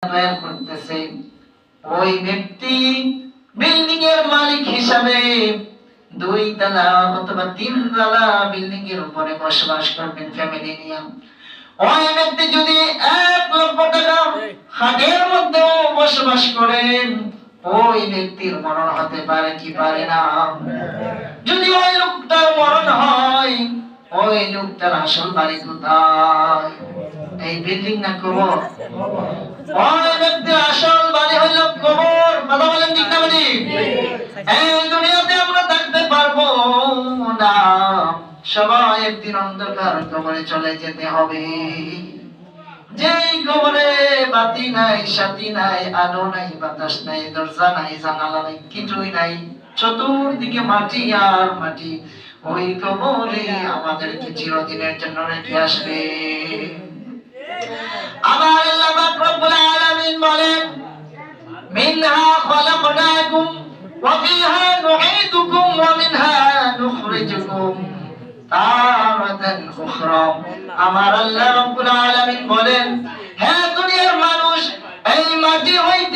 তৈরি করতেছে, ওই ব্যক্তি বিল্ডিং এর মালিক হিসাবে 2 তলা অথবা 3 তলা বিল্ডিং এর উপরে বসবাস করবেন ফ্যামিলি নিয়ে। ওই ব্যক্তি যদি 1 লক্ষ টাকা হাটের মধ্যেও বসবাস করেন, ওই ব্যক্তির মরণ হতে পারে কি পারে না? যদি ওই লোকটার মরণ হয়, ওই লোকটার আসল বাড়ি কোথায়? এই বিল্ডিং না কবর? ওই ব্যক্তির আসল বাড়ি হইল কবর। কথা বলেন ঠিক না বলি? এই দুনিয়াতে আমরা থাকতে পারবো না, সবাই একদিন অন্ধকার কবরে চলে যেতে হবে। যেই কবরে বাতি নাই, সাথী নাই, আলো নাই, বাতাস নাই, দরজা নাই, জানালা নাই, কিছুই নাই, চতুর্দিকে মাটি আর মাটি, ওই কবরে আমাদেরকে চিরদিনের জন্য রেখে আসবে। আমার আল্লাহ পাক রব্বুল আলামিন বলেন, মিনহা খলাকনাকুম ওয়া ফিহা নুঈদুকুম ওয়া মিনহা নুখরিজুকুম তারাতান উখরা। আমার আল্লাহ রব্বুল আলামিন বলেন, হে দুনিয়ার মানুষ, এই মাটি হইতে